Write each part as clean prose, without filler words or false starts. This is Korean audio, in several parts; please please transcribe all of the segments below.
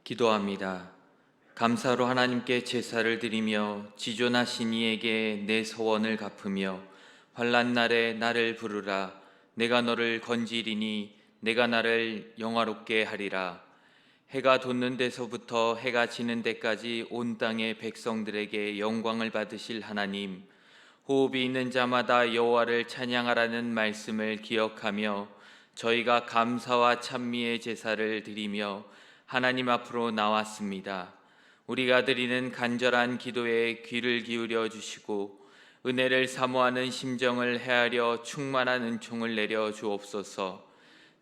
기도합니다. 감사로 하나님께 제사를 드리며 지존하신 이에게 내 소원을 갚으며 환난 날에 나를 부르라. 내가 너를 건지리니 내가 나를 영화롭게 하리라. 해가 돋는 데서부터 해가 지는 데까지 온 땅의 백성들에게 영광을 받으실 하나님, 호흡이 있는 자마다 여호와를 찬양하라는 말씀을 기억하며 저희가 감사와 찬미의 제사를 드리며 하나님 앞으로 나왔습니다. 우리가 드리는 간절한 기도에 귀를 기울여 주시고 은혜를 사모하는 심정을 헤아려 충만한 은총을 내려 주옵소서.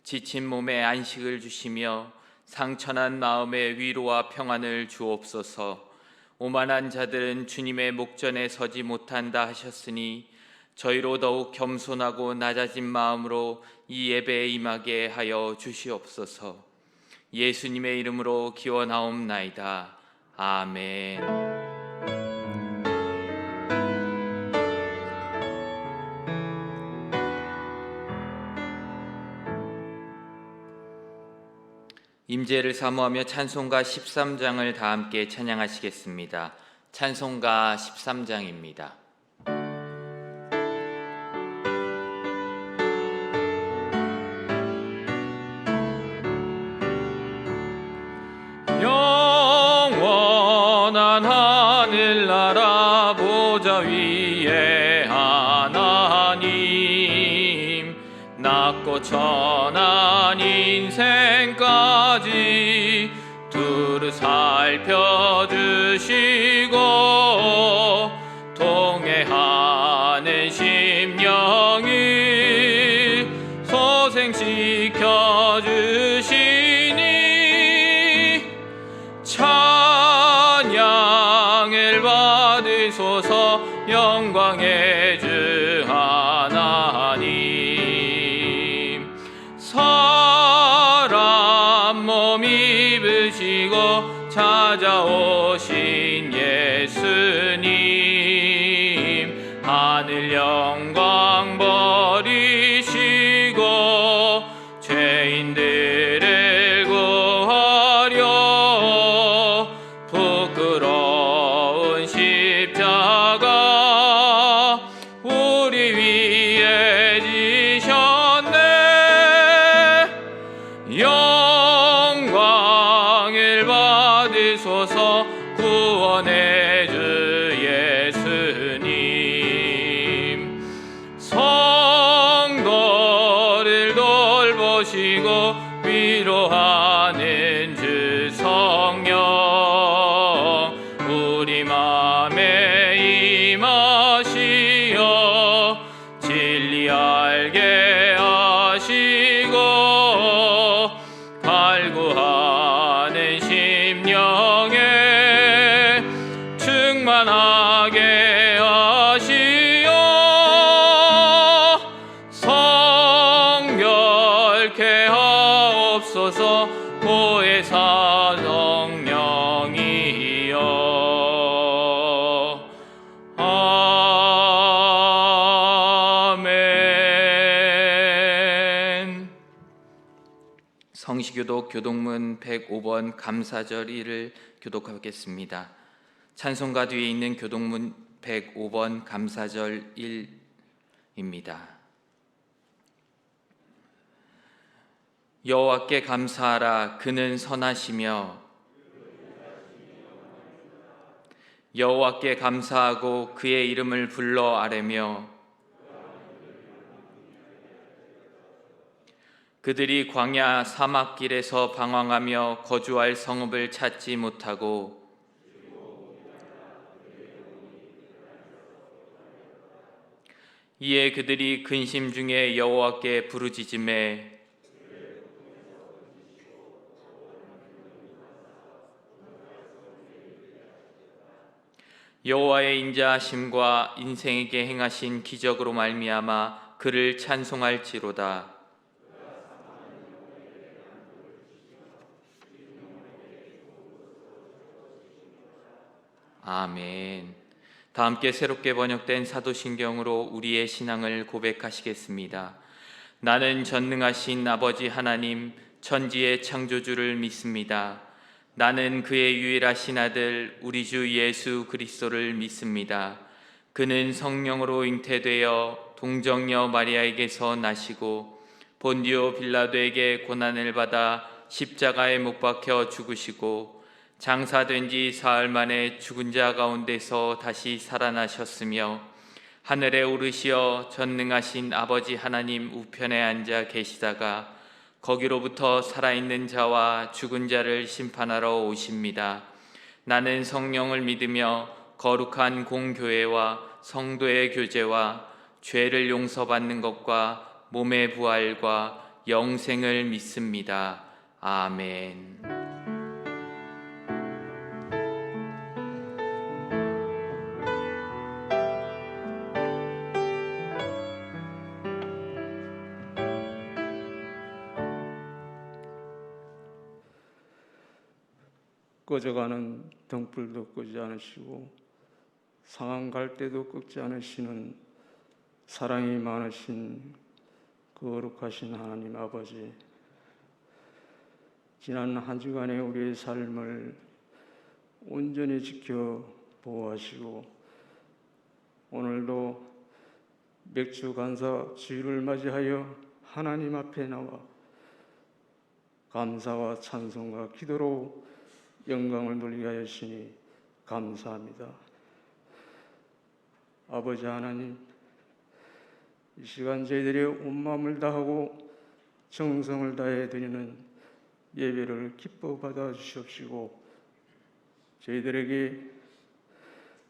지친 몸에 안식을 주시며 상처난 마음에 위로와 평안을 주옵소서. 오만한 자들은 주님의 목전에 서지 못한다 하셨으니 저희로 더욱 겸손하고 낮아진 마음으로 이 예배에 임하게 하여 주시옵소서. 예수님의 이름으로 기원하옵나이다. 아멘. 임재를 사모하며 찬송가 13장을 다 함께 찬양하시겠습니다. 찬송가 13장입니다. 영원한 하늘나라 보좌 위에 하나님, 낮고 천한 인생까지 두루 살펴주시고 통회하는 심령을 소생시켜주시니 찬양을 받으소서. 영광의 주 하나님, 사람 몸 입으시고 찾아오신 예수님, 하늘 영광 버리시고 죄인들을 구하려 부끄러운 십자가 우리 위에 지셨네. 영광을 받으소서. 구원의 주 예수님, 성도를 돌보시고 위로하는 주 성령, 우리 맘에 임하시어 진리 알게 하시고 갈구하는 심령에 충만하게 하시어 성결케 하옵소서. 보혜사 성령이여. 아멘. 성시교독 교독문 105번 감사절 1을 교독하겠습니다. 찬송가 뒤에 있는 교독문 105번 감사절 1입니다. 여호와께 감사하라. 그는 선하시며 여호와께 감사하고 그의 이름을 불러 아뢰며 그들이 광야 사막길에서 방황하며 거주할 성읍을 찾지 못하고 이에 그들이 근심 중에 여호와께 부르짖음에 여호와의 인자하심과 인생에게 행하신 기적으로 말미암아 그를 찬송할지로다. 아멘. 다 함께 새롭게 번역된 사도신경으로 우리의 신앙을 고백하시겠습니다. 나는 전능하신 아버지 하나님 천지의 창조주를 믿습니다. 나는 그의 유일하신 아들 우리 주 예수 그리스도를 믿습니다. 그는 성령으로 잉태되어 동정녀 마리아에게서 나시고 본디오 빌라도에게 고난을 받아 십자가에 못 박혀 죽으시고 장사된 지 사흘 만에 죽은 자 가운데서 다시 살아나셨으며 하늘에 오르시어 전능하신 아버지 하나님 우편에 앉아 계시다가 거기로부터 살아있는 자와 죽은 자를 심판하러 오십니다. 나는 성령을 믿으며 거룩한 공교회와 성도의 교제와 죄를 용서받는 것과 몸의 부활과 영생을 믿습니다. 아멘. 꺼져가는 등불도 끄지 않으시고 상한 갈대도 꺾지 않으시는 사랑이 많으신 거룩하신 하나님 아버지, 지난 한 주간의 우리의 삶을 온전히 지켜 보호하시고 오늘도 맥주 간사 주일을 맞이하여 하나님 앞에 나와 감사와 찬송과 기도로 영광을 돌리게 하시니 감사합니다. 아버지 하나님, 이 시간 저희들이 온 마음을 다하고 정성을 다해 드리는 예배를 기뻐 받아 주시옵시고 저희들에게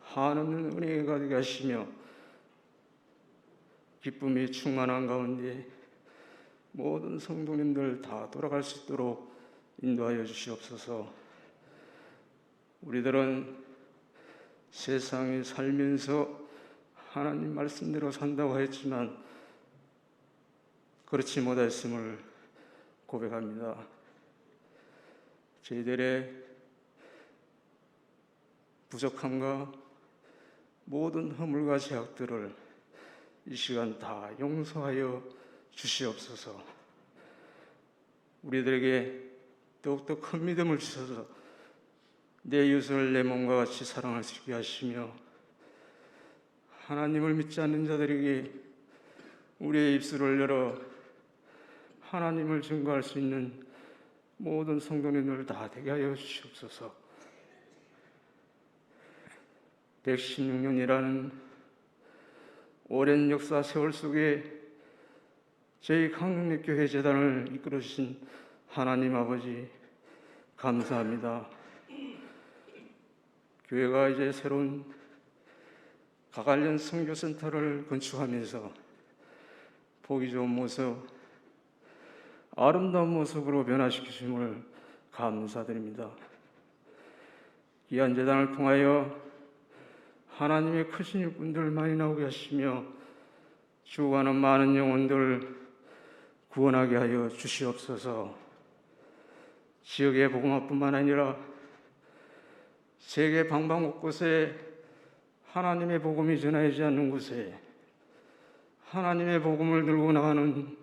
한없는 은혜가 가득 하시며 기쁨이 충만한 가운데 모든 성도님들 다 돌아갈 수 있도록 인도하여 주시옵소서. 우리들은 세상에 살면서 하나님 말씀대로 산다고 했지만 그렇지 못했음을 고백합니다. 저희들의 부족함과 모든 허물과 죄악들을 이 시간 다 용서하여 주시옵소서. 우리들에게 더욱더 큰 믿음을 주셔서 내 이웃을 내 몸과 같이 사랑할 수 있게 하시며 하나님을 믿지 않는 자들에게 우리의 입술을 열어 하나님을 증거할 수 있는 모든 성도님들 다 되게 하여 주시옵소서. 116년이라는 오랜 역사 세월 속에 저희 강릉교회 재단을 이끌어 주신 하나님 아버지 감사합니다. 교회가 이제 새로운 가관련 선교센터를 건축하면서 보기 좋은 모습, 아름다운 모습으로 변화시키심을 감사드립니다. 귀한 재단을 통하여 하나님의 크신 일꾼들 많이 나오게 하시며 죽어가는 많은 영혼들 구원하게 하여 주시옵소서. 지역의 복음화뿐만 아니라 세계 방방곳곳에 하나님의 복음이 전하지 않는 곳에 하나님의 복음을 들고 나가는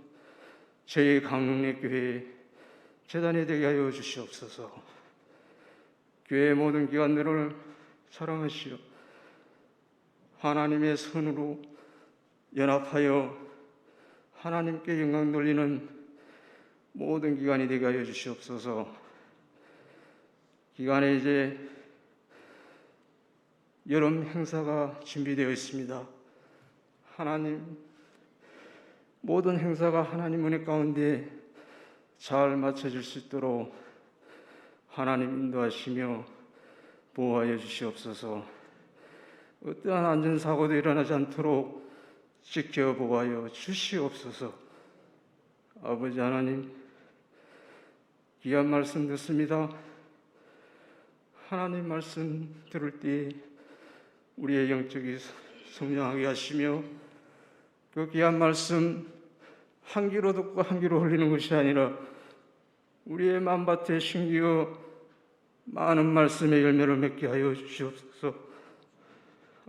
저희 강릉내 교회 재단이 되게 하여 주시옵소서. 교회의 모든 기관들을 사랑하시어 하나님의 선으로 연합하여 하나님께 영광 돌리는 모든 기관이 되게 하여 주시옵소서. 기관에 이제 여름 행사가 준비되어 있습니다. 하나님, 모든 행사가 하나님 은혜 가운데 잘 맞춰질 수 있도록 하나님 인도하시며 보호하여 주시옵소서. 어떠한 안전사고도 일어나지 않도록 지켜 보호하여 주시옵소서. 아버지 하나님, 귀한 말씀 듣습니다. 하나님 말씀 들을 때 우리의 영적이 성장하게 하시며 그 귀한 말씀 한 귀로 듣고 한 귀로 흘리는 것이 아니라 우리의 마음밭에 심기어 많은 말씀의 열매를 맺게 하여 주시옵소서.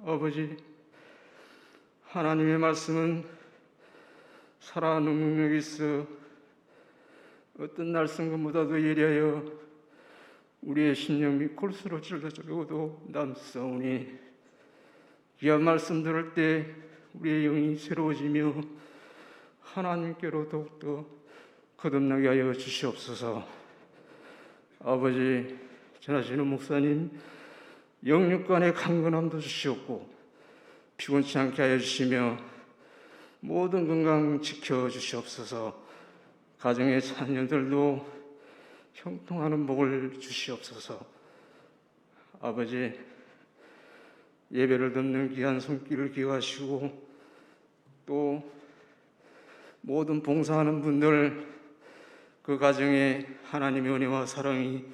아버지, 하나님의 말씀은 살아가는 능력이 있어 어떤 날성금보다도 예리하여 우리의 심령 및 골수로 찔러져도 남사오니 귀한 말씀 들을 때 우리의 영이 새로워지며 하나님께로 더욱더 거듭나게 하여 주시옵소서. 아버지, 전하시는 목사님 영육간의 강건함도 주시옵고 피곤치 않게 하여 주시며 모든 건강 지켜 주시옵소서. 가정의 자녀들도 형통하는 복을 주시옵소서. 아버지, 예배를 듣는 귀한 손길을 기억하시고 또 모든 봉사하는 분들 그 가정에 하나님의 은혜와 사랑이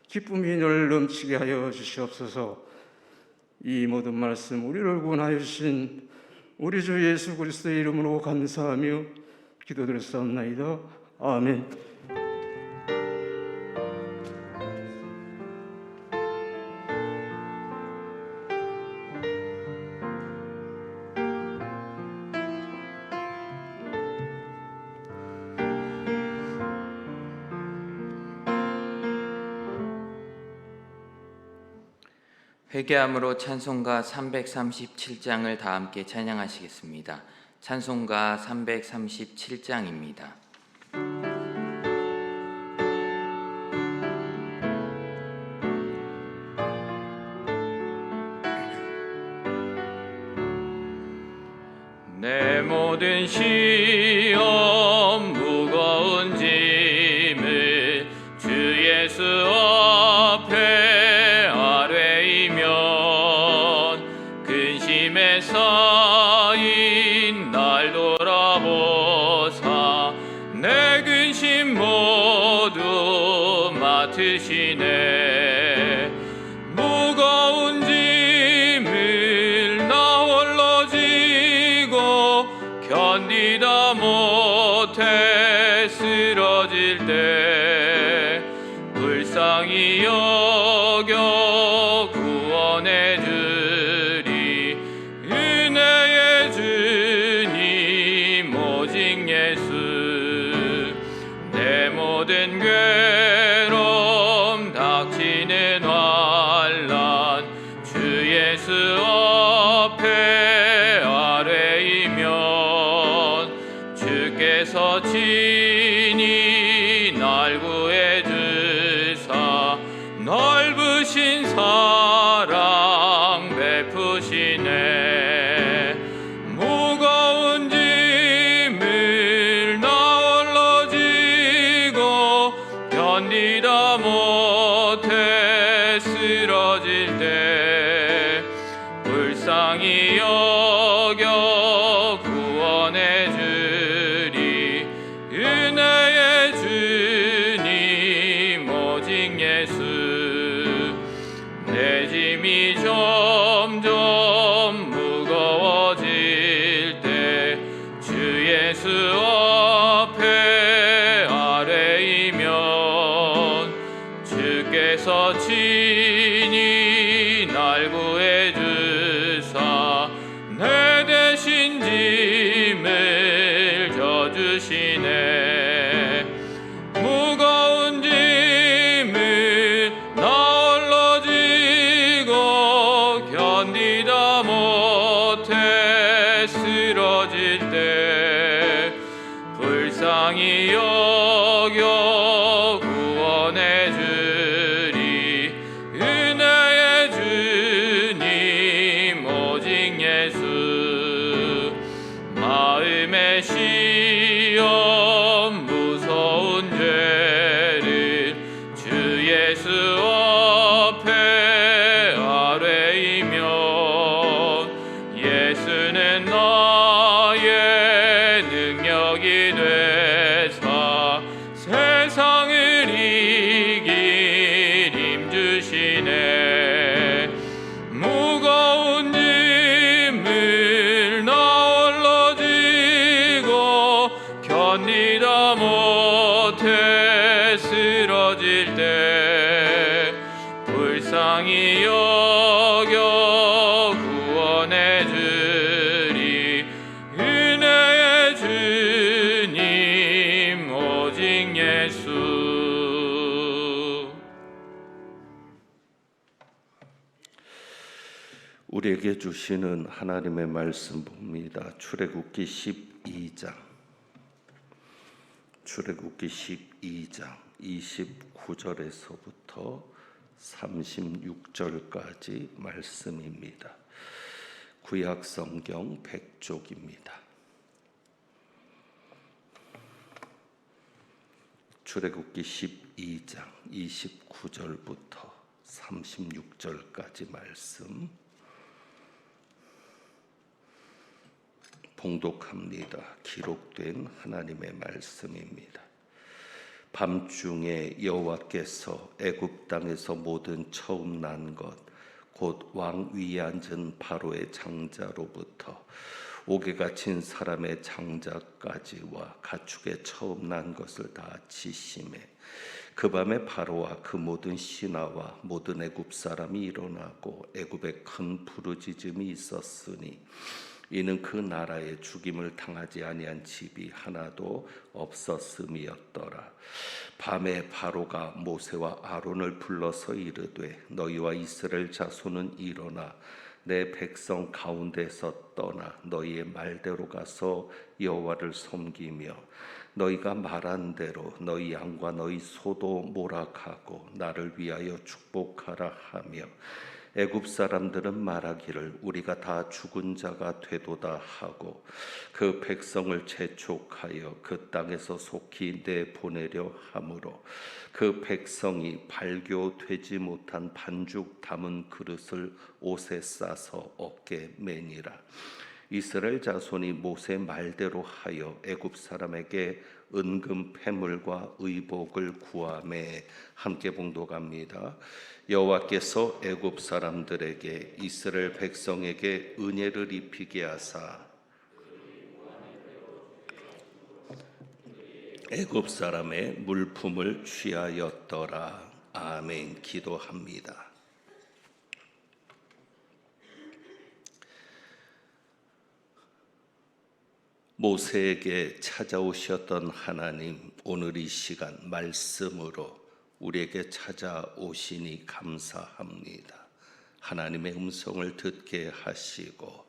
기쁨이 늘 넘치게 하여 주시옵소서. 이 모든 말씀 우리를 구원하여 주신 우리 주 예수 그리스도의 이름으로 감사하며 기도드렸사옵나이다. 아멘. 회개함으로 찬송가 337장을 다 함께 찬양하시겠습니다. 찬송가 337장입니다. 내 모든 시험 무거운 짐을 주 예수 앞에 아뢰이면 근심에 쌓인 날 돌아보사 내 근심 모두 맡으시네. 무거운 짐을 나 홀로 지고 견디다 못해 쓰러질 때 불쌍히 여겨 구원해 주리. 은혜의 주님 오직 예수. 내 모든 괴로움 닥치는 환난 주 예수 앞에 아뢰이면 주께서 친히 날 구해 주사 넓으신 사랑 베푸시네. 무거운 짐을 나 홀로 지고 견디다 못해 쓰러질 때 불쌍히 여겨 구원해 주리. 은혜의 주님 오직 예수. 내 짐이 점점 무거워질 때 주 예수 앞에 아뢰이면 주께서 친히 날 구해 주사 내 대신 짐을 져주시네. 무거운 짐을 나 홀로 지고 견디다 못해 쓰러질 때 불쌍히 여겨 구원해 주리. 은혜의 주님 오직 예수. 마음의 시험 무서운 죄를 주 예수 앞에 아뢰이면 예수는 나의 능력이 되사 세상을 이길 힘 주시네. 무거운 짐을 나 홀로 지고 견디다 못해 쓰러질 때 불쌍히 여겨 구원해 주리. 은혜의 주님 오직 예수. 주시는 하나님의 말씀 봅니다. 출애굽기 12장 29절에서부터 36절까지 말씀입니다. 구약 성경 100쪽입니다. 출애굽기 12장 29절부터 36절까지 말씀 봉독합니다. 기록된 하나님의 말씀입니다. 밤중에 여호와께서 애굽 땅에서 모든 처음 난 것 곧 왕 위에 앉은 바로의 장자로부터 옥에 갇힌 사람의 장자까지와 가축의 처음 난 것을 다 치심에 그 밤에 바로와 그 모든 신하와 모든 애굽 사람이 일어나고 애굽에 큰 부르짖음이 있었으니 이는 그 나라에 죽임을 당하지 아니한 집이 하나도 없었음이었더라. 밤에 바로가 모세와 아론을 불러서 이르되 너희와 이스라엘 자손은 일어나 내 백성 가운데서 떠나 너희의 말대로 가서 여호와를 섬기며 너희가 말한 대로 너희 양과 너희 소도 모락하고 나를 위하여 축복하라 하며 애굽 사람들은 말하기를 우리가 다 죽은 자가 되도다 하고 그 백성을 재촉하여 그 땅에서 속히 내보내려 하므로 그 백성이 발교되지 못한 반죽 담은 그릇을 옷에 싸서 어깨에 매니라. 이스라엘 자손이 모세 말대로 하여 애굽 사람에게 은금 패물과 의복을 구하매. 함께 봉독합니다. 여호와께서 애굽 사람들에게 이스라엘 백성에게 은혜를 입히게 하사 애굽 사람의 물품을 취하였더라. 아멘. 기도합니다. 모세에게 찾아오셨던 하나님, 오늘 이 시간 말씀으로 우리에게 찾아오시니 감사합니다. 하나님의 음성을 듣게 하시고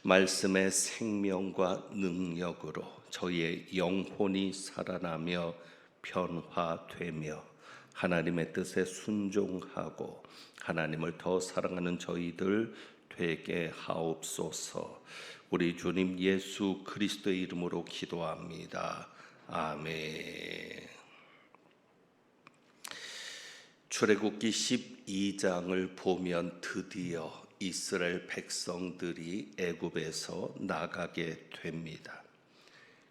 말씀의 생명과 능력으로 저희의 영혼이 살아나며 변화되며 하나님의 뜻에 순종하고 하나님을 더 사랑하는 저희들 되게 하옵소서. 우리 주님 예수 그리스도의 이름으로 기도합니다. 아멘. 출애굽기 12장을 보면 드디어 이스라엘 백성들이 애굽에서 나가게 됩니다.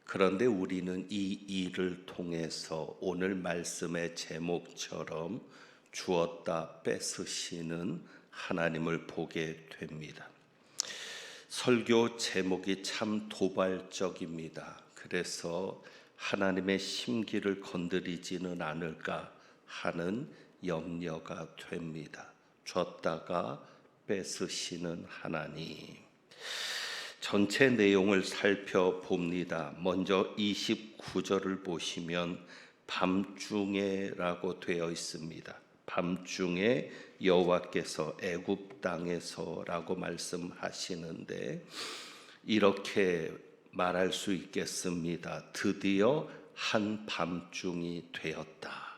그런데 우리는 이 일을 통해서 오늘 말씀의 제목처럼 주었다 뺏으시는 하나님을 보게 됩니다. 설교 제목이 참 도발적입니다. 그래서 하나님의 심기를 건드리지는 않을까 하는 염려가 됩니다. 줬다가 뺏으시는 하나님. 전체 내용을 살펴봅니다. 먼저 29절을 보시면 밤중에라고 되어 있습니다. 밤중에 여호와께서 애굽 땅에서라고 말씀하시는데 이렇게 말할 수 있겠습니다. 드디어 한 밤중이 되었다.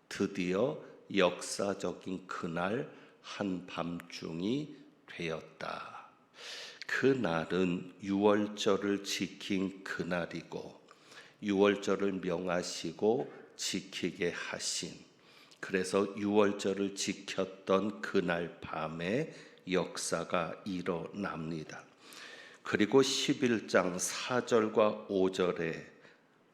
드디어 역사적인 그날 한 밤중이 되었다. 그날은 유월절을 지킨 그날이고 유월절을 명하시고 지키게 하신, 그래서 유월절을 지켰던 그날 밤에 역사가 일어납니다. 그리고 11장 4절과 5절에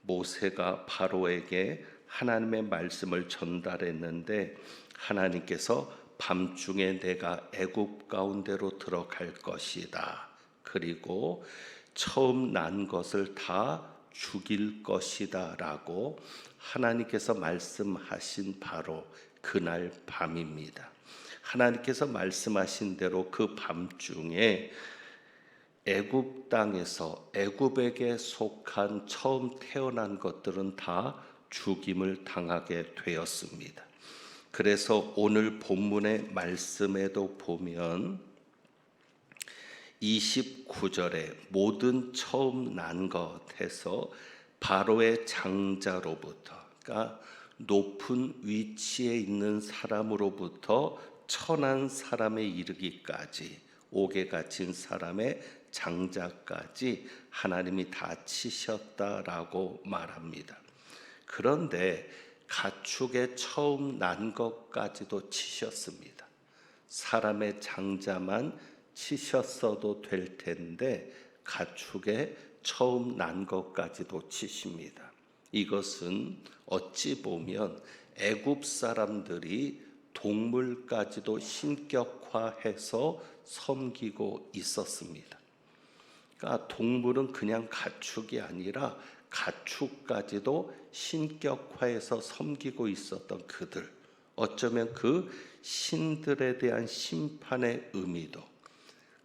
모세가 바로에게 하나님의 말씀을 전달했는데 하나님께서 밤중에 내가 애굽 가운데로 들어갈 것이다. 그리고 처음 난 것을 다 죽일 것이다 라고 하나님께서 말씀하신 바로 그날 밤입니다. 하나님께서 말씀하신 대로 그 밤중에 애굽 땅에서 애굽에게 속한 처음 태어난 것들은 다 죽임을 당하게 되었습니다. 그래서 오늘 본문의 말씀에도 보면 29절에 모든 처음 난 것 해서 바로의 장자로부터, 그러니까 높은 위치에 있는 사람으로부터 천한 사람에 이르기까지, 옥에 갇힌 사람의 장자까지 하나님이 다 치셨다라고 말합니다. 그런데 가축의 처음 난 것까지도 치셨습니다. 사람의 장자만 치셨어도 될 텐데 가축의 처음 난 것까지도 치십니다. 이것은 어찌 보면 애굽 사람들이 동물까지도 신격화해서 섬기고 있었습니다. 그러니까 동물은 그냥 가축이 아니라 가축까지도 신격화해서 섬기고 있었던 그들, 어쩌면 그 신들에 대한 심판의 의미도,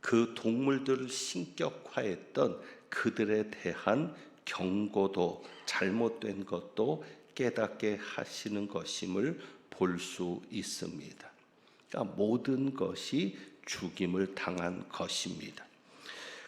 그 동물들을 신격화했던 그들에 대한 경고도, 잘못된 것도 깨닫게 하시는 것임을 볼 수 있습니다. 그러니까 모든 것이 죽임을 당한 것입니다.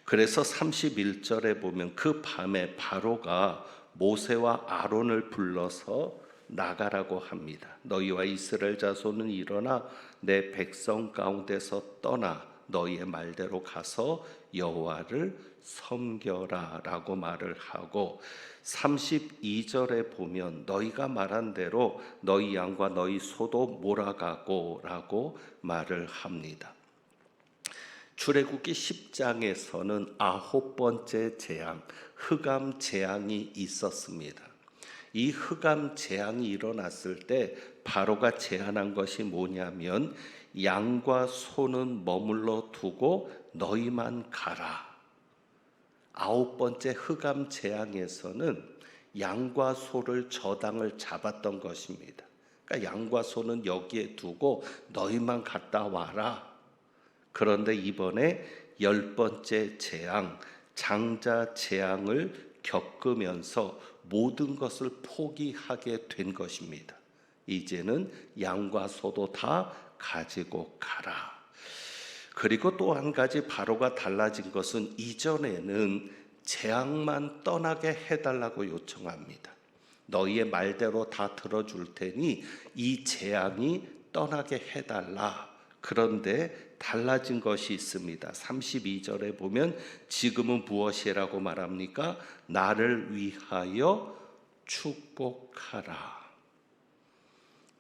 그래서 31절에 보면 그 밤에 바로가 모세와 아론을 불러서 나가라고 합니다. 너희와 이스라엘 자손은 일어나 내 백성 가운데서 떠나 너희의 말대로 가서 여호와를 섬겨라 라고 말을 하고, 32절에 보면 너희가 말한 대로 너희 양과 너희 소도 몰아가고 라고 말을 합니다. 출애굽기 10장에서는 9번째 재앙, 흑암 재앙이 있었습니다. 이 흑암 재앙이 일어났을 때 바로가 제안한 것이 뭐냐면, 양과 소는 머물러 두고 너희만 가라. 9번째 흑암 재앙에서는 양과 소를 저당을 잡았던 것입니다. 그러니까 양과 소는 여기에 두고 너희만 갔다 와라. 그런데 이번에 10번째 재앙, 장자 재앙을 겪으면서 모든 것을 포기하게 된 것입니다. 이제는 양과 소도 다 가지고 가라. 그리고 또 한 가지 바로가 달라진 것은, 이전에는 재앙만 떠나게 해달라고 요청합니다. 너희의 말대로 다 들어줄 테니 이 재앙이 떠나게 해달라. 그런데 달라진 것이 있습니다. 32절에 보면 지금은 무엇이라고 말합니까? 나를 위하여 축복하라.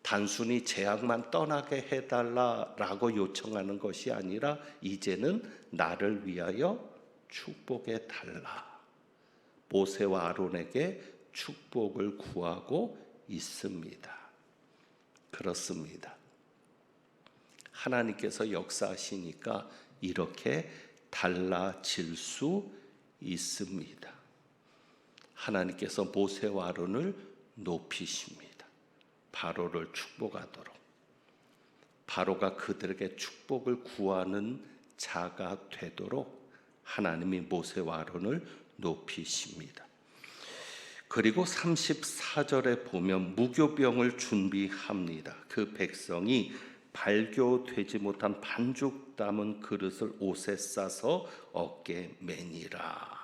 단순히 재앙만 떠나게 해달라라고 요청하는 것이 아니라 이제는 나를 위하여 축복해 달라. 모세와 아론에게 축복을 구하고 있습니다. 그렇습니다. 하나님께서 역사하시니까 이렇게 달라질 수 있습니다. 하나님께서 모세와 아론을 높이십니다. 바로를 축복하도록, 바로가 그들에게 축복을 구하는 자가 되도록 하나님이 모세와 아론을 높이십니다. 그리고 34절에 보면 무교병을 준비합니다. 그 백성이 발교되지 못한 반죽 담은 그릇을 옷에 싸서 어깨에 매니라.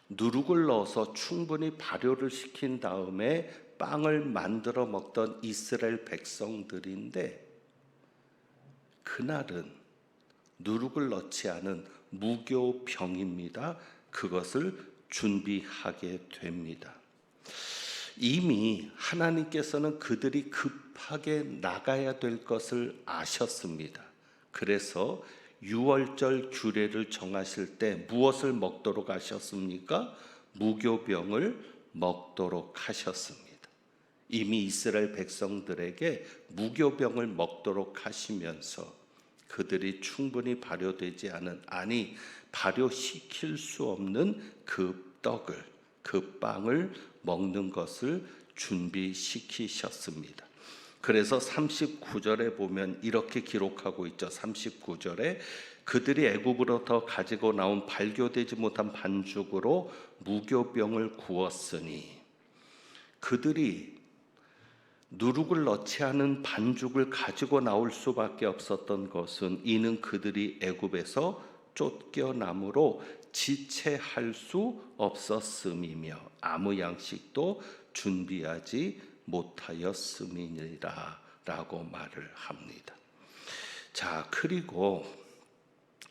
누룩을 넣어서 충분히 발효를 시킨 다음에 빵을 만들어 먹던 이스라엘 백성들인데, 그날은 누룩을 넣지 않은 무교병입니다. 그것을 준비하게 됩니다. 이미 하나님께서는 그들이 급하게 나가야 될 것을 아셨습니다. 그래서 유월절 규례를 정하실 때 무엇을 먹도록 하셨습니까? 무교병을 먹도록 하셨습니다. 이미 이스라엘 백성들에게 무교병을 먹도록 하시면서 그들이 충분히 발효되지 않은, 아니 발효시킬 수 없는 그 떡을, 그 빵을 먹는 것을 준비시키셨습니다. 그래서 39절에 보면 이렇게 기록하고 있죠. 39절에 그들이 애굽으로부터 가지고 나온 발교되지 못한 반죽으로 무교병을 구웠으니, 그들이 누룩을 넣지 않은 반죽을 가지고 나올 수밖에 없었던 것은 이는 그들이 애굽에서 쫓겨남으로 지체할 수 없었음이며 아무 양식도 준비하지 못하였음이니라 라고 말을 합니다. 자, 그리고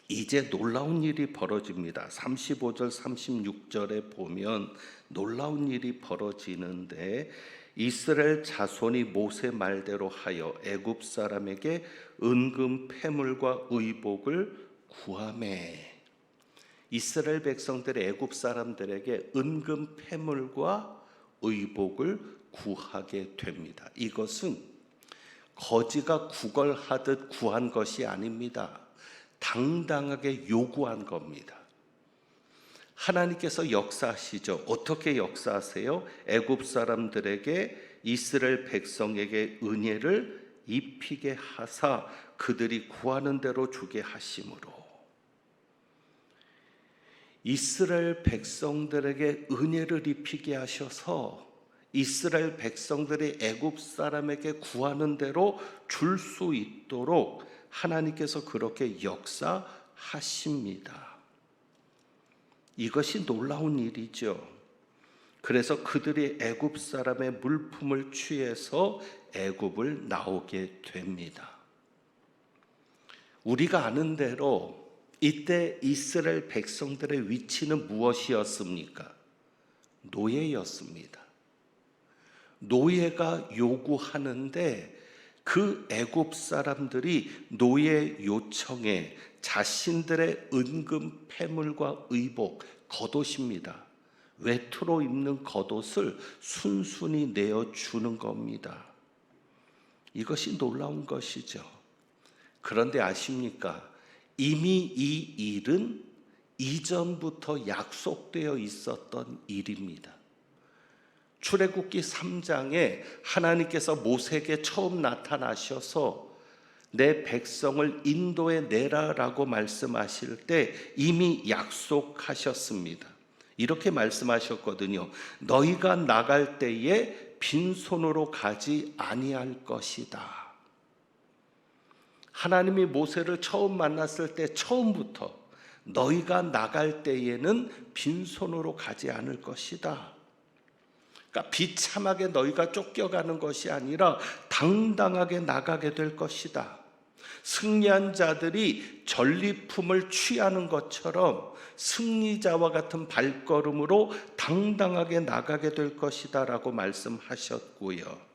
이제 놀라운 일이 벌어집니다. 35절 36절에 보면 놀라운 일이 벌어지는데 이스라엘 자손이 모세 말대로 하여 애굽 사람에게 은금 패물과 의복을 구하매. 이스라엘 백성들의 애굽 사람들에게 은금 패물과 의복을 구하게 됩니다. 이것은 거지가 구걸하듯 구한 것이 아닙니다. 당당하게 요구한 겁니다. 하나님께서 역사하시죠. 어떻게 역사하세요? 애굽 사람들에게 이스라엘 백성에게 은혜를 입히게 하사 그들이 구하는 대로 주게 하심으로 이스라엘 백성들에게 은혜를 입히게 하셔서 이스라엘 백성들이 애굽 사람에게 구하는 대로 줄 수 있도록 하나님께서 그렇게 역사하십니다. 이것이 놀라운 일이죠. 그래서 그들이 애굽 사람의 물품을 취해서 애굽을 나오게 됩니다. 우리가 아는 대로 이때 이스라엘 백성들의 위치는 무엇이었습니까? 노예였습니다. 노예가 요구하는데 그 애굽 사람들이 노예 요청에 자신들의 은금 패물과 의복, 겉옷입니다. 외투로 입는 겉옷을 순순히 내어주는 겁니다. 이것이 놀라운 것이죠. 그런데 아십니까? 이미 이 일은 이전부터 약속되어 있었던 일입니다. 출애굽기 3장에 하나님께서 모세에게 처음 나타나셔서 내 백성을 인도해 내라라고 말씀하실 때 이미 약속하셨습니다. 이렇게 말씀하셨거든요. 너희가 나갈 때에 빈손으로 가지 아니할 것이다. 하나님이 모세를 처음 만났을 때 처음부터 너희가 나갈 때에는 빈손으로 가지 않을 것이다. 그러니까 비참하게 너희가 쫓겨가는 것이 아니라 당당하게 나가게 될 것이다. 승리한 자들이 전리품을 취하는 것처럼 승리자와 같은 발걸음으로 당당하게 나가게 될 것이다 라고 말씀하셨고요.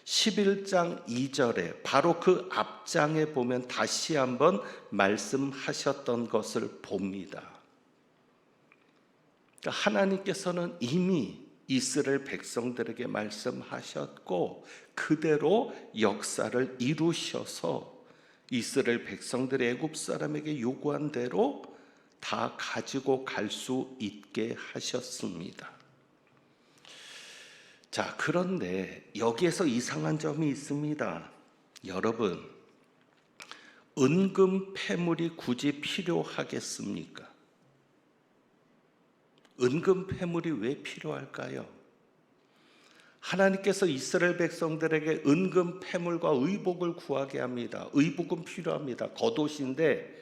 11장 2절에 바로 그 앞장에 보면 다시 한번 말씀하셨던 것을 봅니다. 그러니까 하나님께서는 이미 이스라엘 백성들에게 말씀하셨고 그대로 역사를 이루셔서 이스라엘 백성들이 애굽 사람에게 요구한 대로 다 가지고 갈 수 있게 하셨습니다. 자, 그런데 여기에서 이상한 점이 있습니다. 여러분, 은금 패물이 굳이 필요하겠습니까? 은금 패물이 왜 필요할까요? 하나님께서 이스라엘 백성들에게 은금 패물과 의복을 구하게 합니다. 의복은 필요합니다. 겉옷인데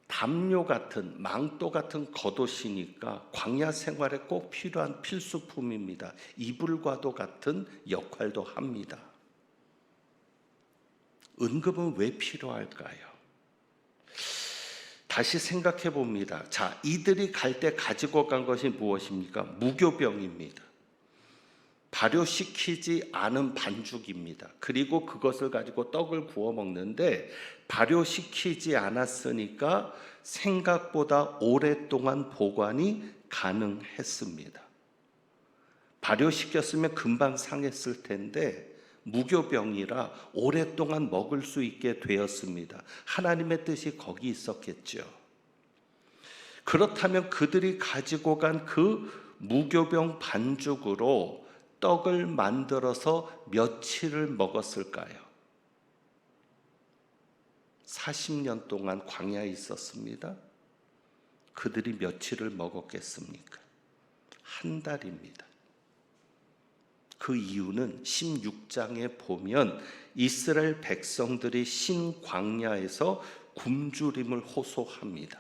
담요 같은 망토 같은 겉옷이니까 광야 생활에 꼭 필요한 필수품입니다. 이불과도 같은 역할도 합니다. 은금은 왜 필요할까요? 다시 생각해 봅니다. 자, 이들이 갈 때 가지고 간 것이 무엇입니까? 무교병입니다. 발효시키지 않은 반죽입니다. 그리고 그것을 가지고 떡을 구워 먹는데 발효시키지 않았으니까 생각보다 오랫동안 보관이 가능했습니다. 발효시켰으면 금방 상했을 텐데 무교병이라 오랫동안 먹을 수 있게 되었습니다. 하나님의 뜻이 거기 있었겠죠. 그렇다면 그들이 가지고 간 그 무교병 반죽으로 떡을 만들어서 며칠을 먹었을까요? 40년 동안 광야에 있었습니다. 그들이 며칠을 먹었겠습니까? 한 달입니다. 그 그 이유는 16장에 보면 이스라엘 백성들이 신광야에서 굶주림을 호소합니다.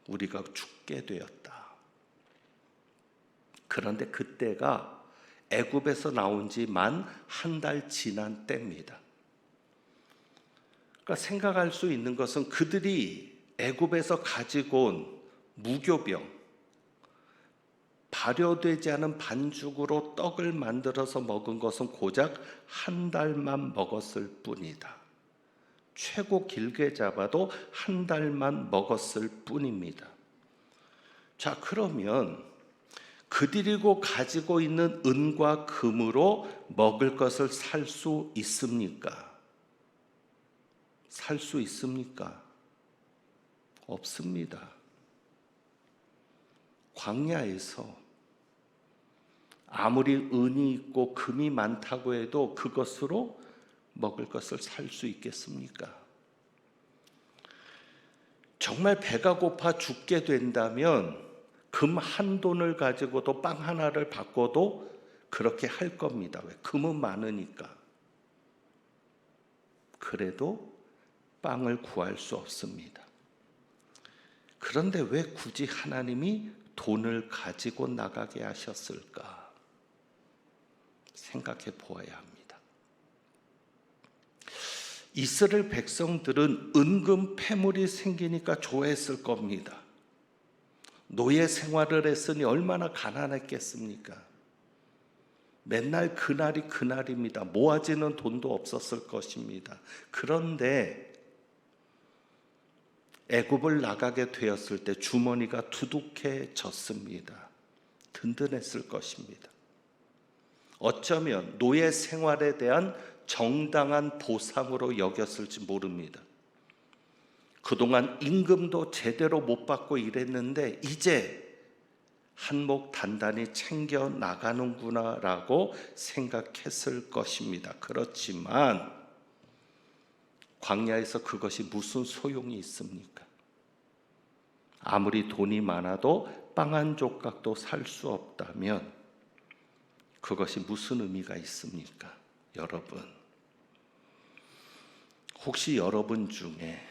우리가 죽게 되었다. 그런데 그때가 애굽에서 나온 지 만 한 달 지난 때입니다. 그러니까 생각할 수 있는 것은 그들이 애굽에서 가지고 온 무교병, 발효되지 않은 반죽으로 떡을 만들어서 먹은 것은 고작 한 달만 먹었을 뿐이다. 최고 길게 잡아도 한 달만 먹었을 뿐입니다. 자, 그러면 그들이 가지고 있는 은과 금으로 먹을 것을 살 수 있습니까? 살 수 있습니까? 없습니다. 광야에서 아무리 은이 있고 금이 많다고 해도 그것으로 먹을 것을 살 수 있겠습니까? 정말 배가 고파 죽게 된다면 금 한 돈을 가지고도 빵 하나를 바꿔도 그렇게 할 겁니다. 왜? 금은 많으니까. 그래도 빵을 구할 수 없습니다. 그런데 왜 굳이 하나님이 돈을 가지고 나가게 하셨을까? 생각해 보아야 합니다. 이스라엘 백성들은 은금 패물이 생기니까 좋아했을 겁니다. 노예 생활을 했으니 얼마나 가난했겠습니까? 맨날 그날이 그날입니다. 모아지는 돈도 없었을 것입니다. 그런데 애굽을 나가게 되었을 때 주머니가 두둑해졌습니다. 든든했을 것입니다. 어쩌면 노예 생활에 대한 정당한 보상으로 여겼을지 모릅니다. 그동안 임금도 제대로 못 받고 일했는데 이제 한몫 단단히 챙겨 나가는구나라고 생각했을 것입니다. 그렇지만 광야에서 그것이 무슨 소용이 있습니까? 아무리 돈이 많아도 빵 한 조각도 살 수 없다면 그것이 무슨 의미가 있습니까? 여러분, 혹시 여러분 중에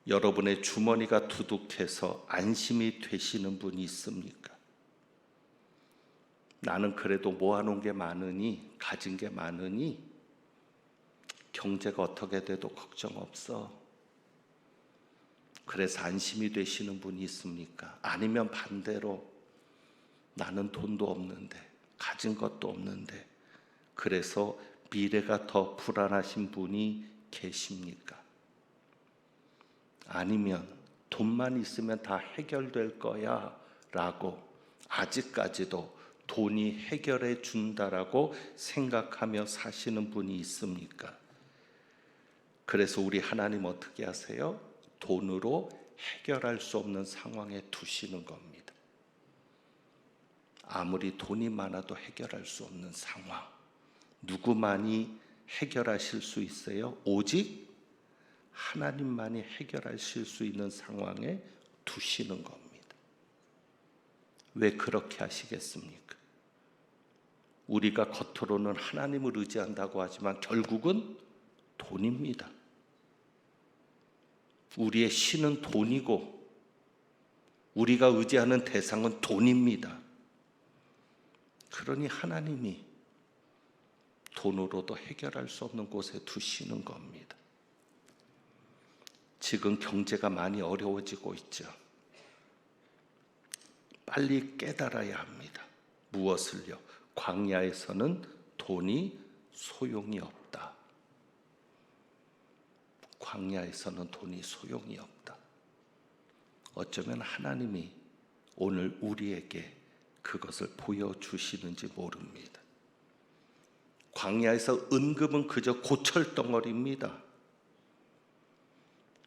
여러분의 주머니가 두둑해서 안심이 되시는 분이 있습니까? 나는 그래도 모아놓은 게 많으니, 가진 게 많으니 경제가 어떻게 돼도 걱정 없어. 그래서 안심이 되시는 분이 있습니까? 아니면 반대로 나는 돈도 없는데, 가진 것도 없는데 그래서 미래가 더 불안하신 분이 계십니까? 아니면 돈만 있으면 다 해결될 거야 라고 아직까지도 돈이 해결해 준다라고 생각하며 사시는 분이 있습니까? 그래서 우리 하나님 어떻게 하세요? 돈으로 해결할 수 없는 상황에 두시는 겁니다. 아무리 돈이 많아도 해결할 수 없는 상황, 누구만이 해결하실 수 있어요? 오직 하나님만이 해결하실 수 있는 상황에 두시는 겁니다. 왜 그렇게 하시겠습니까? 우리가 겉으로는 하나님을 의지한다고 하지만 결국은 돈입니다. 우리의 신은 돈이고 우리가 의지하는 대상은 돈입니다. 그러니 하나님이 돈으로도 해결할 수 없는 곳에 두시는 겁니다. 지금 경제가 많이 어려워지고 있죠. 빨리 깨달아야 합니다. 무엇을요? 광야에서는 돈이 소용이 없다. 광야에서는 돈이 소용이 없다. 어쩌면 하나님이 오늘 우리에게 그것을 보여주시는지 모릅니다. 광야에서 은금은 그저 고철덩어리입니다.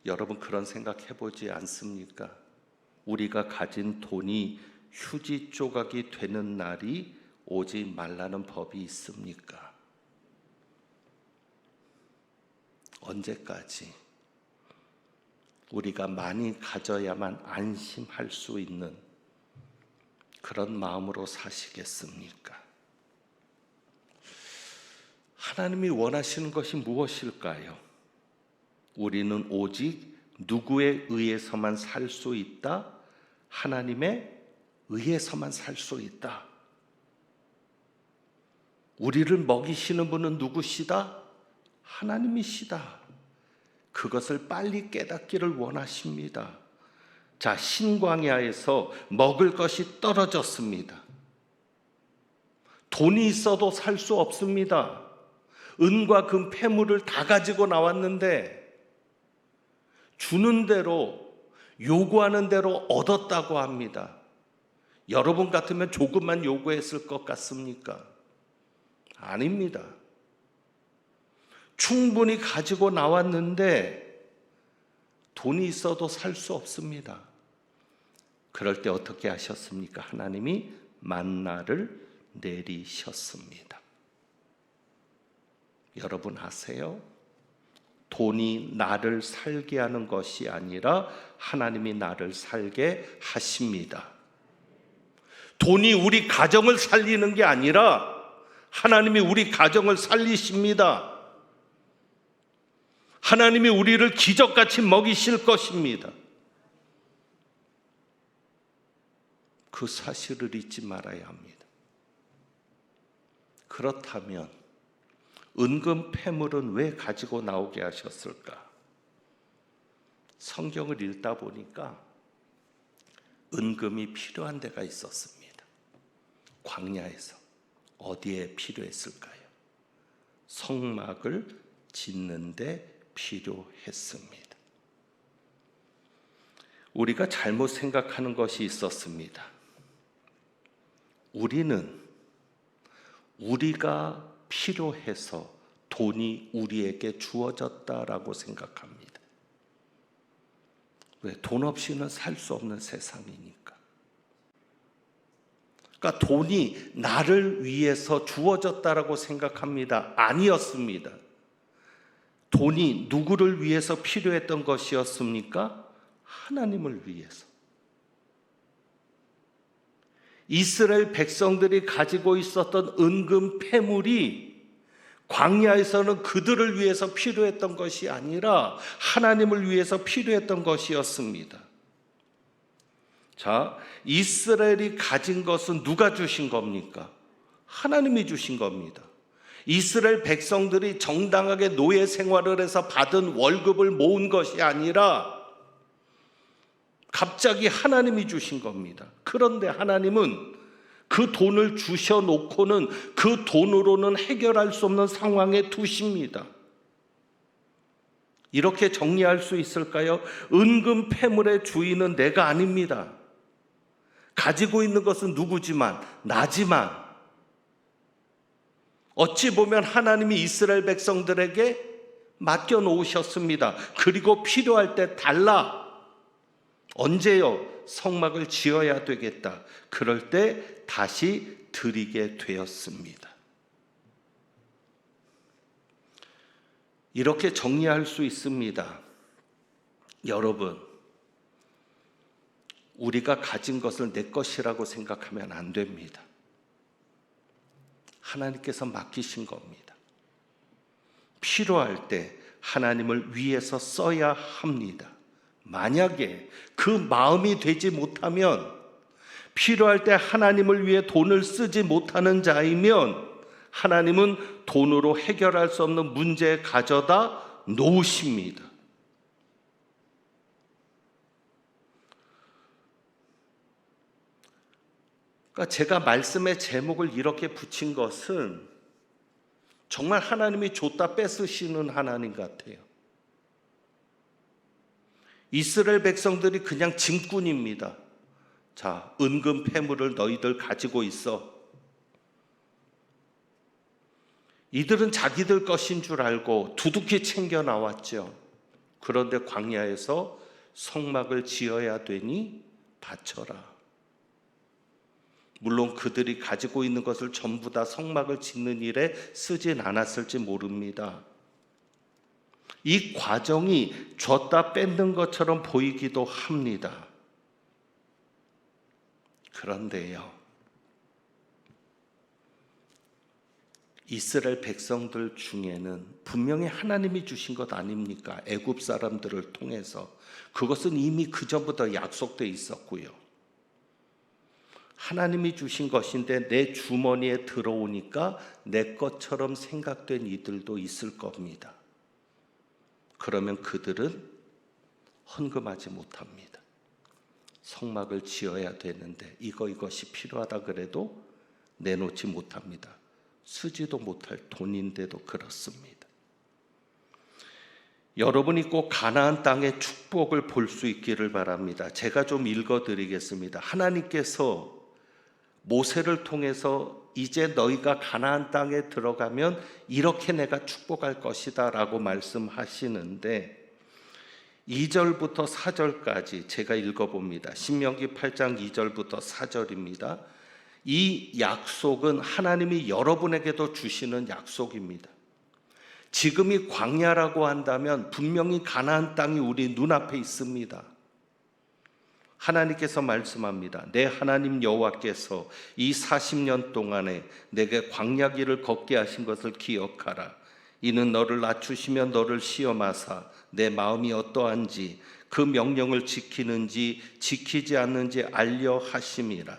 여러분 그런 생각 해보지 않습니까? 우리가 가진 돈이 휴지 조각이 되는 날이 오지 말라는 법이 있습니까? 언제까지 우리가 많이 가져야만 안심할 수 있는 그런 마음으로 사시겠습니까? 하나님이 원하시는 것이 무엇일까요? 우리는 오직 누구에 의해서만 살 수 있다? 하나님에 의해서만 살 수 있다. 우리를 먹이시는 분은 누구시다? 하나님이시다. 그것을 빨리 깨닫기를 원하십니다. 자, 신광야에서 먹을 것이 떨어졌습니다. 돈이 있어도 살 수 없습니다. 은과 금 폐물을 다 가지고 나왔는데 주는 대로, 요구하는 대로 얻었다고 합니다. 여러분 같으면 조금만 요구했을 것 같습니까? 아닙니다. 충분히 가지고 나왔는데 돈이 있어도 살 수 없습니다. 그럴 때 어떻게 하셨습니까? 하나님이 만나를 내리셨습니다. 여러분 아세요? 돈이 나를 살게 하는 것이 아니라 하나님이 나를 살게 하십니다. 돈이 우리 가정을 살리는 게 아니라 하나님이 우리 가정을 살리십니다. 하나님이 우리를 기적같이 먹이실 것입니다. 그 사실을 잊지 말아야 합니다. 그렇다면 은금 폐물은 왜 가지고 나오게 하셨을까? 성경을 읽다 보니까 은금이 필요한 데가 있었습니다. 광야에서. 어디에 필요했을까요? 성막을 짓는 데 필요했습니다. 우리가 잘못 생각하는 것이 있었습니다. 우리는 우리가 필요해서 돈이 우리에게 주어졌다라고 생각합니다. 왜? 돈 없이는 살 수 없는 세상이니까. 그러니까 돈이 나를 위해서 주어졌다라고 생각합니다. 아니었습니다. 돈이 누구를 위해서 필요했던 것이었습니까? 하나님을 위해서. 이스라엘 백성들이 가지고 있었던 은금 폐물이 광야에서는 그들을 위해서 필요했던 것이 아니라 하나님을 위해서 필요했던 것이었습니다. 자, 이스라엘이 가진 것은 누가 주신 겁니까? 하나님이 주신 겁니다. 이스라엘 백성들이 정당하게 노예 생활을 해서 받은 월급을 모은 것이 아니라 갑자기 하나님이 주신 겁니다. 그런데 하나님은 그 돈을 주셔놓고는 그 돈으로는 해결할 수 없는 상황에 두십니다. 이렇게 정리할 수 있을까요? 은금 폐물의 주인은 내가 아닙니다. 가지고 있는 것은 누구지만, 나지만 어찌 보면 하나님이 이스라엘 백성들에게 맡겨놓으셨습니다. 그리고 필요할 때 달라. 언제요? 성막을 지어야 되겠다. 그럴 때 다시 드리게 되었습니다. 이렇게 정리할 수 있습니다. 여러분, 우리가 가진 것을 내 것이라고 생각하면 안 됩니다. 하나님께서 맡기신 겁니다. 필요할 때 하나님을 위해서 써야 합니다. 만약에 그 마음이 되지 못하면, 필요할 때 하나님을 위해 돈을 쓰지 못하는 자이면 하나님은 돈으로 해결할 수 없는 문제에 가져다 놓으십니다. 그러니까 제가 말씀의 제목을 이렇게 붙인 것은 정말 하나님이 줬다 뺏으시는 하나님 같아요. 이스라엘 백성들이 그냥 짐꾼입니다. 자, 은금 폐물을 너희들 가지고 있어. 이들은 자기들 것인 줄 알고 두둑히 챙겨 나왔죠. 그런데 광야에서 성막을 지어야 되니 바쳐라. 물론 그들이 가지고 있는 것을 전부 다 성막을 짓는 일에 쓰진 않았을지 모릅니다. 이 과정이 줬다 뺏는 것처럼 보이기도 합니다. 그런데요, 이스라엘 백성들 중에는 분명히 하나님이 주신 것 아닙니까? 애굽 사람들을 통해서. 그것은 이미 그 전부터 약속되어 있었고요. 하나님이 주신 것인데 내 주머니에 들어오니까 내 것처럼 생각된 이들도 있을 겁니다. 그러면 그들은 헌금하지 못합니다. 성막을 지어야 되는데 이것이 필요하다 그래도 내놓지 못합니다. 쓰지도 못할 돈인데도 그렇습니다. 여러분이 꼭 가나안 땅의 축복을 볼 수 있기를 바랍니다. 제가 좀 읽어드리겠습니다. 하나님께서 모세를 통해서 이제 너희가 가나안 땅에 들어가면 이렇게 내가 축복할 것이다 라고 말씀하시는데 2절부터 4절까지 제가 읽어봅니다. 신명기 8장 2절부터 4절입니다. 이 약속은 하나님이 여러분에게도 주시는 약속입니다. 지금이 광야라고 한다면 분명히 가나안 땅이 우리 눈앞에 있습니다. 하나님께서 말씀합니다. 내 하나님 여호와께서 이 40년 동안에 내게 광야 길을 걷게 하신 것을 기억하라. 이는 너를 낮추시며 너를 시험하사 내 마음이 어떠한지 그 명령을 지키는지 지키지 않는지 알려 하심이라.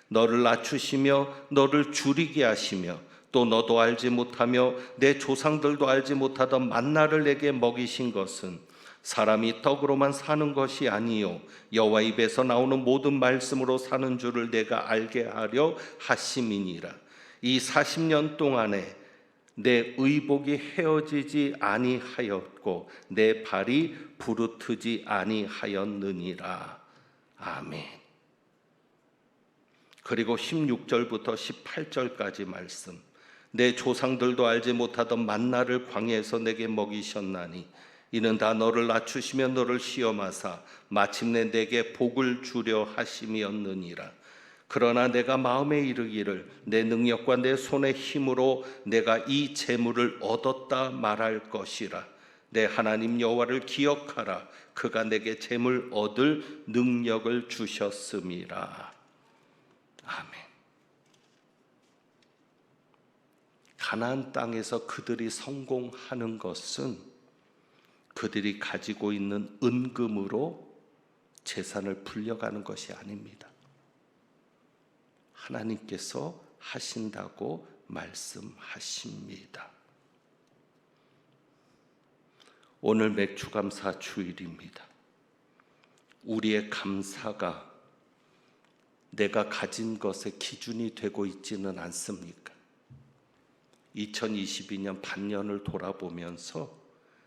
너를 낮추시며 너를 줄이게 하시며 또 너도 알지 못하며 내 조상들도 알지 못하던 만나를 내게 먹이신 것은 사람이 떡으로만 사는 것이 아니요 여호와 입에서 나오는 모든 말씀으로 사는 줄을 내가 알게 하려 하심이니라. 이 40년 동안에 내 의복이 헤어지지 아니하였고 내 발이 부르트지 아니하였느니라. 아멘. 그리고 16절부터 18절까지 말씀. 내 조상들도 알지 못하던 만나를 광야에서 내게 먹이셨나니 이는 다 너를 낮추시며 너를 시험하사 마침내 내게 복을 주려 하심이었느니라. 그러나 내가 마음에 이르기를 내 능력과 내 손의 힘으로 내가 이 재물을 얻었다 말할 것이라. 내 하나님 여호와를 기억하라. 그가 내게 재물 얻을 능력을 주셨음이라. 아멘. 가나안 땅에서 그들이 성공하는 것은 그들이 가지고 있는 은금으로 재산을 불려가는 것이 아닙니다. 하나님께서 하신다고 말씀하십니다. 오늘 맥주감사 주일입니다. 우리의 감사가 내가 가진 것의 기준이 되고 있지는 않습니까? 2022년 반년을 돌아보면서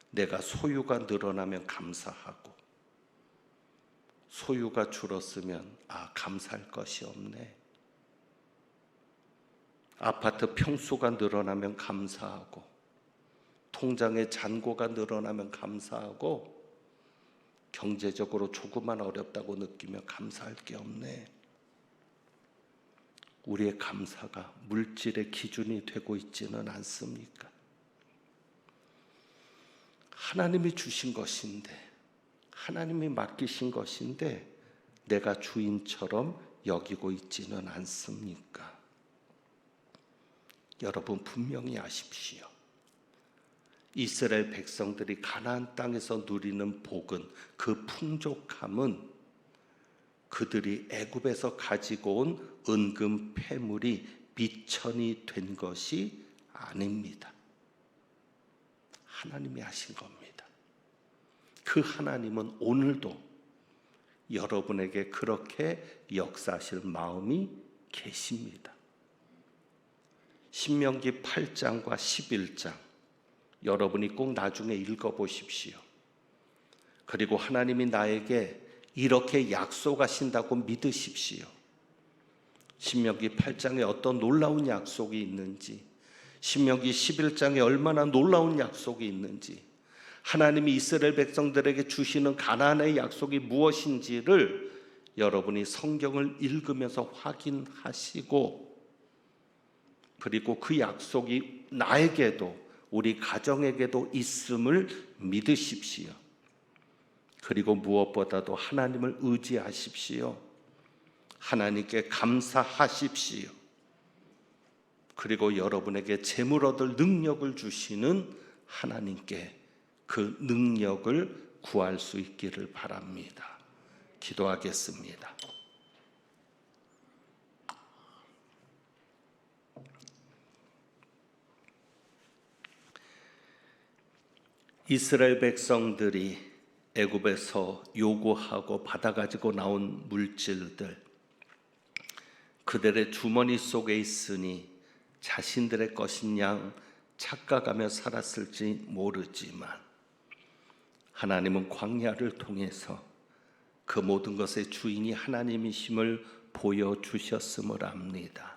내가 소유가 늘어나면 감사하고 소유가 줄었으면 감사할 것이 없네. 아파트 평수가 늘어나면 감사하고 통장의 잔고가 늘어나면 감사하고 경제적으로 조금만 어렵다고 느끼며 감사할 게 없네. 우리의 감사가 물질의 기준이 되고 있지는 않습니까? 하나님이 주신 것인데, 하나님이 맡기신 것인데 내가 주인처럼 여기고 있지는 않습니까? 여러분 분명히 아십시오. 이스라엘 백성들이 가나안 땅에서 누리는 복은, 그 풍족함은 그들이 애굽에서 가지고 온 은금 패물이 미천이 된 것이 아닙니다. 하나님이 하신 겁니다. 그 하나님은 오늘도 여러분에게 그렇게 역사하실 마음이 계십니다. 신명기 8장과 11장 여러분이 꼭 나중에 읽어보십시오. 그리고 하나님이 나에게 이렇게 약속하신다고 믿으십시오. 신명기 8장에 어떤 놀라운 약속이 있는지, 신명기 11장에 얼마나 놀라운 약속이 있는지, 하나님이 이스라엘 백성들에게 주시는 가나안의 약속이 무엇인지를 여러분이 성경을 읽으면서 확인하시고, 그리고 그 약속이 나에게도 우리 가정에게도 있음을 믿으십시오. 그리고 무엇보다도 하나님을 의지하십시오. 하나님께 감사하십시오. 그리고 여러분에게 재물 얻을 능력을 주시는 하나님께 그 능력을 구할 수 있기를 바랍니다. 기도하겠습니다. 이스라엘 백성들이 애굽에서 요구하고 받아가지고 나온 물질들, 그들의 주머니 속에 있으니 자신들의 것인 양 착각하며 살았을지 모르지만 하나님은 광야를 통해서 그 모든 것의 주인이 하나님이심을 보여주셨음을 압니다.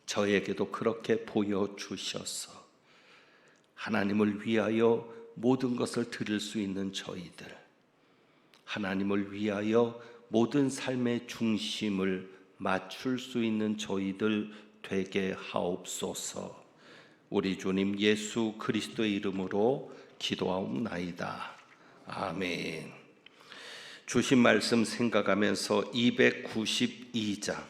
저에게도 그렇게 보여주셔서 하나님을 위하여 모든 것을 드릴 수 있는 저희들, 하나님을 위하여 모든 삶의 중심을 맞출 수 있는 저희들 되게 하옵소서. 우리 주님 예수 그리스도의 이름으로 기도하옵나이다. 아멘. 주신 말씀 생각하면서 292장,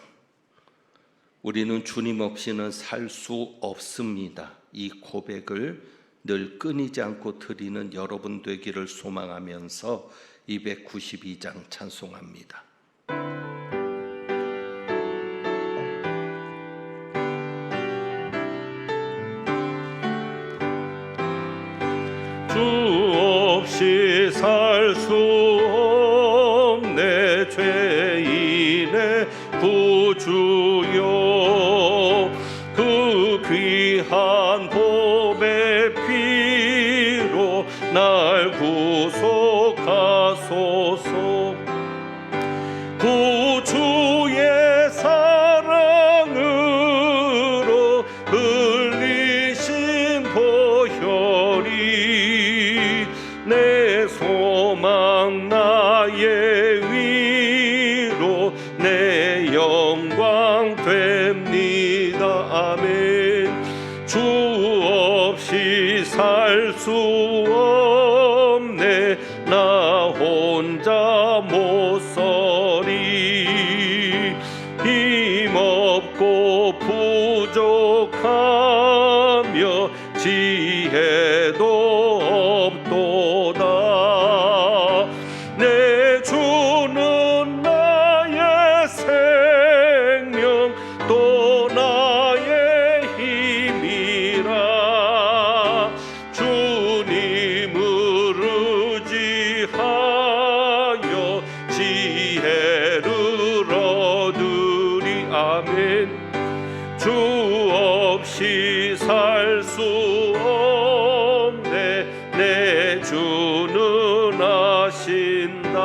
우리는 주님 없이는 살 수 없습니다. 이 고백을 늘 끊이지 않고 드리는 여러분 되기를 소망하면서 292장 찬송합니다. 주 없이 살 수 없네 죄인의 구주여, 그 귀한 보배 피로 날 구속하소서. 구주의 사랑으로 흘리신 보혈이 내 소망 나의 위로 내 영광 됩니다. 아멘. 주 없이 살 수 없네 나 혼자 못 서리. 힘없고 부족하며 지혜도 없도다. 내 주는 나의 생명 또 나의 힘이라. 주님을 의지하여 지혜를 얻으리. 아멘. 주 없이 살 수 없네 내 주는 아신다.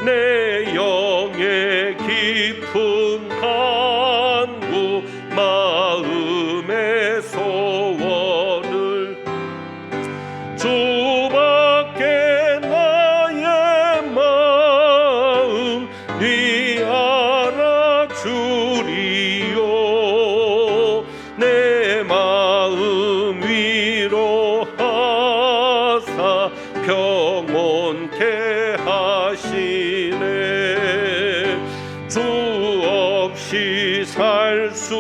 내 영의 깊은 간구 마음의 소원을 주밖에 나의 마음 네 알아주리요. 내 마음 위로하사 평온케 하시네. 주 없이 살 수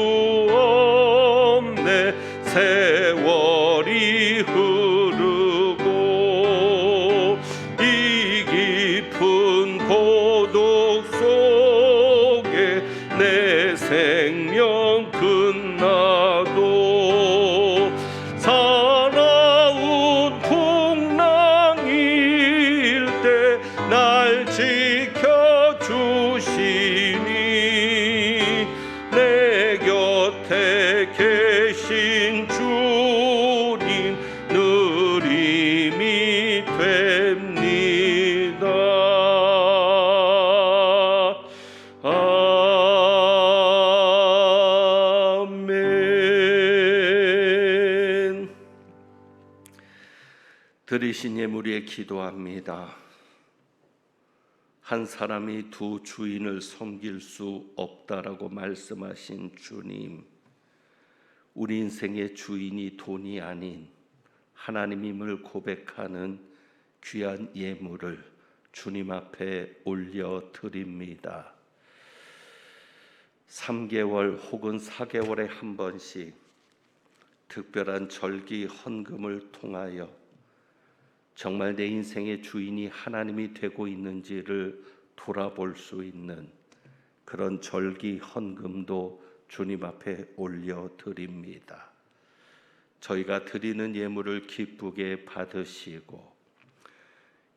없네 세월이 흐르고 이 깊은 고독 속에 내 생명 끝나도 사나운 풍랑일 때 날 지켜주시니 내 곁에 계신 주님 늘 힘이 됩니다. 아멘. 들으신 예물 위에 기도합니다. 한 사람이 두 주인을 섬길 수 없다라고 말씀하신 주님, 우리 인생의 주인이 돈이 아닌 하나님임을 고백하는 귀한 예물을 주님 앞에 올려드립니다. 3개월 혹은 4개월에 한 번씩 특별한 절기 헌금을 통하여 정말 내 인생의 주인이 하나님이 되고 있는지를 돌아볼 수 있는 그런 절기 헌금도 주님 앞에 올려드립니다. 저희가 드리는 예물을 기쁘게 받으시고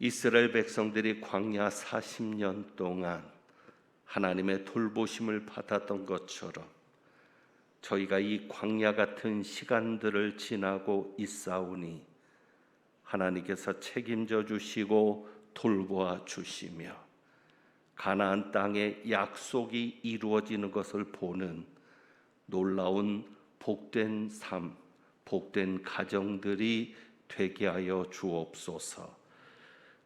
이스라엘 백성들이 광야 40년 동안 하나님의 돌보심을 받았던 것처럼 저희가 이 광야 같은 시간들을 지나고 있사오니 하나님께서 책임져 주시고 돌보아 주시며 가나안 땅의 약속이 이루어지는 것을 보는 놀라운 복된 삶, 복된 가정들이 되게 하여 주옵소서.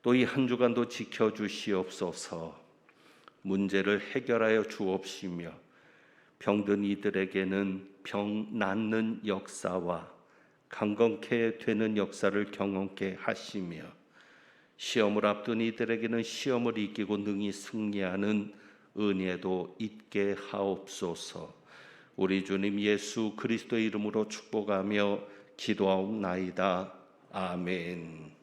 또 이 한 주간도 지켜주시옵소서. 문제를 해결하여 주옵시며 병든 이들에게는 병 낫는 역사와 강건케 되는 역사를 경험케 하시며 시험을 앞둔 이들에게는 시험을 이기고 능히 승리하는 은혜도 있게 하옵소서. 우리 주님 예수 그리스도의 이름으로 축복하며 기도하옵나이다. 아멘.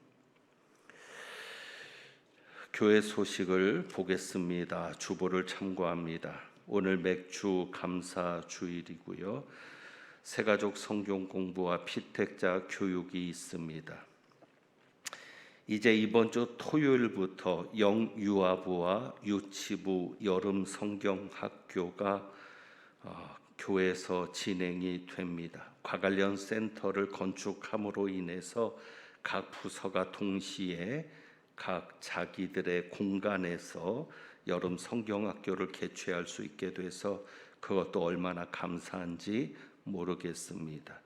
교회 소식을 보겠습니다. 주보를 참고합니다. 오늘 맥주 감사 주일이고요. 새가족 성경 공부와 피택자 교육이 있습니다. 이제 이번 주 토요일부터 영유아부와 유치부 여름 성경 학교가 교회에서 진행이 됩니다. 과관련 센터를 건축함으로 인해서 각 부서가 동시에 각 자기들의 공간에서 여름 성경학교를 개최할 수 있게 돼서 그것도 얼마나 감사한지 모르겠습니다.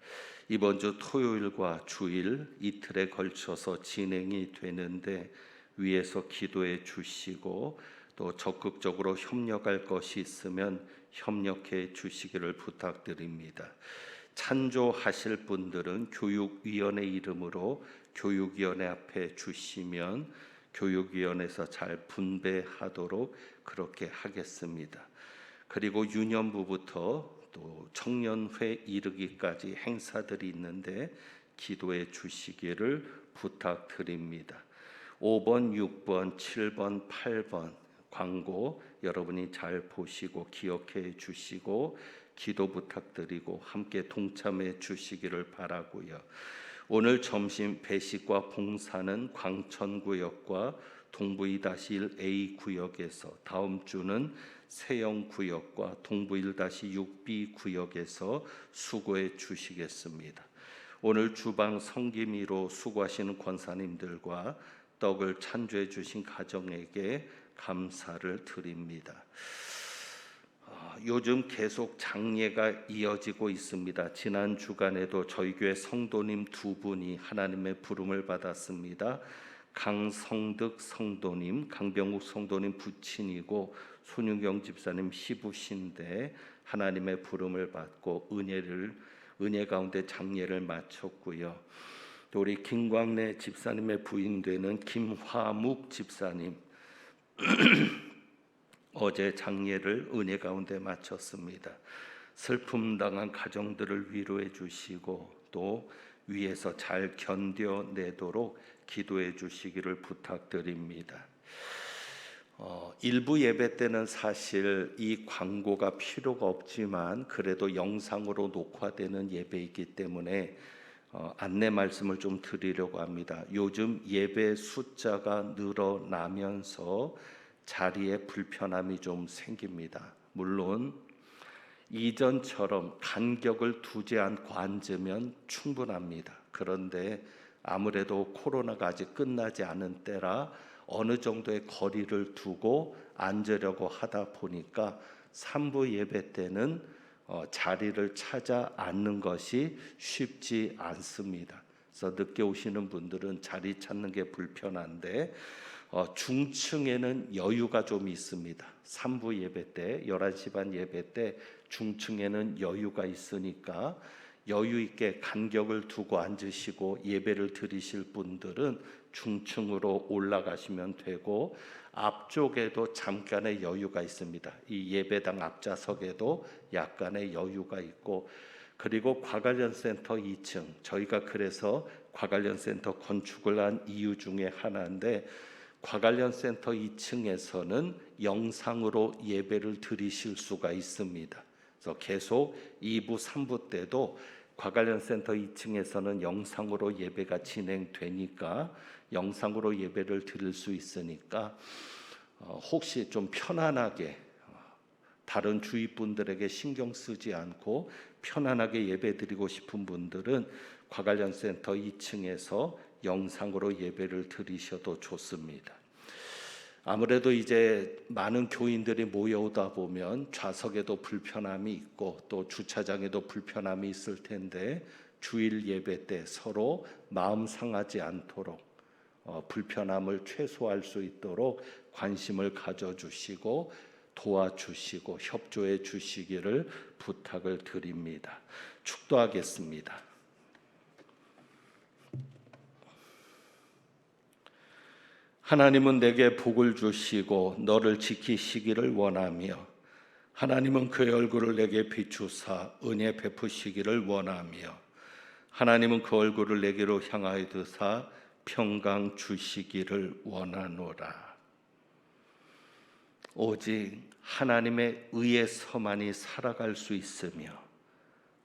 이번 주 토요일과 주일 이틀에 걸쳐서 진행이 되는데 위에서 기도해 주시고 또 적극적으로 협력할 것이 있으면 협력해 주시기를 부탁드립니다. 찬조하실 분들은 교육위원회 이름으로 교육위원회 앞에 주시면 교육위원회에서 잘 분배하도록 그렇게 하겠습니다. 그리고 유년부부터 또 청년회 이르기까지 행사들이 있는데 기도해 주시기를 부탁드립니다. 5번, 6번, 7번, 8번 광고 여러분이 잘 보시고 기억해 주시고 기도 부탁드리고 함께 동참해 주시기를 바라고요. 오늘 점심 배식과 봉사는 광천구역과 동부 2-1A 구역에서, 다음 주는 세영구역과 동부 1-6B 구역에서 수고해 주시겠습니다. 오늘 주방 성김이로 수고하시는 권사님들과 떡을 찬조해 주신 가정에게 감사를 드립니다. 요즘 계속 장례가 이어지고 있습니다. 지난 주간에도 저희 교회 성도님 2분이 하나님의 부름을 받았습니다. 강성득 성도님, 강병욱 성도님 부친이고 손윤경 집사님 시부신데 하나님의 부름을 받고 은혜 가운데 장례를 마쳤고요. 또 우리 김광래 집사님의 부인 되는 김화묵 집사님 어제 장례를 은혜 가운데 마쳤습니다. 슬픔 당한 가정들을 위로해 주시고 또 위에서 잘 견뎌내도록 기도해 주시기를 부탁드립니다. 일부 예배 때는 사실 이 광고가 필요가 없지만 그래도 영상으로 녹화되는 예배이기 때문에 안내 말씀을 좀 드리려고 합니다. 요즘 예배 숫자가 늘어나면서 자리에 불편함이 좀 생깁니다. 물론 이전처럼 간격을 두지 않고 앉으면 충분합니다. 그런데 아무래도 코로나가 아직 끝나지 않은 때라 어느 정도의 거리를 두고 앉으려고 하다 보니까 3부 예배 때는 자리를 찾아 앉는 것이 쉽지 않습니다. 그래서 늦게 오시는 분들은 자리 찾는 게 불편한데 중층에는 여유가 좀 있습니다. 3부 예배 때 11시 반 예배 때 중층에는 여유가 있으니까 여유 있게 간격을 두고 앉으시고 예배를 드리실 분들은 중층으로 올라가시면 되고 앞쪽에도 잠깐의 여유가 있습니다. 이 예배당 앞좌석에도 약간의 여유가 있고, 그리고 과관련센터 2층, 저희가 그래서 과관련센터 건축을 한 이유 중에 하나인데, 과관련센터 2층에서는 영상으로 예배를 드리실 수가 있습니다. 그래서 계속 2부, 3부 때도 과관련센터 2층에서는 영상으로 예배가 진행되니까 영상으로 예배를 드릴 수 있으니까 혹시 좀 편안하게 다른 주위 분들에게 신경 쓰지 않고 편안하게 예배 드리고 싶은 분들은 과관련센터 2층에서 영상으로 예배를 드리셔도 좋습니다. 아무래도 이제 많은 교인들이 모여오다 보면 좌석에도 불편함이 있고 또 주차장에도 불편함이 있을 텐데, 주일 예배 때 서로 마음 상하지 않도록 불편함을 최소화할 수 있도록 관심을 가져주시고 도와주시고 협조해 주시기를 부탁을 드립니다. 축도하겠습니다. 하나님은 내게 복을 주시고 너를 지키시기를 원하며, 하나님은 그의 얼굴을 내게 비추사 은혜 베푸시기를 원하며, 하나님은 그 얼굴을 내게로 향하여 드사 평강 주시기를 원하노라. 오직 하나님의 의에서만이 살아갈 수 있으며,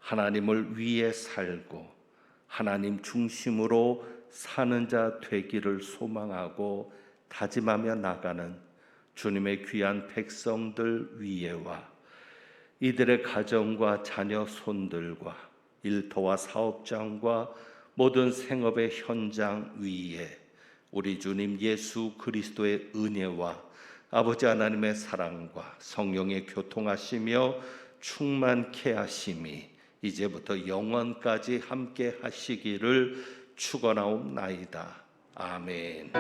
하나님을 위해 살고 하나님 중심으로 사는 자 되기를 소망하고 다짐하며 나가는 주님의 귀한 백성들 위에와 이들의 가정과 자녀 손들과 일터와 사업장과 모든 생업의 현장 위에 우리 주님 예수 그리스도의 은혜와 아버지 하나님의 사랑과 성령의 교통하시며 충만케 하심이 이제부터 영원까지 함께 하시기를 축원하옵나이다. 아멘.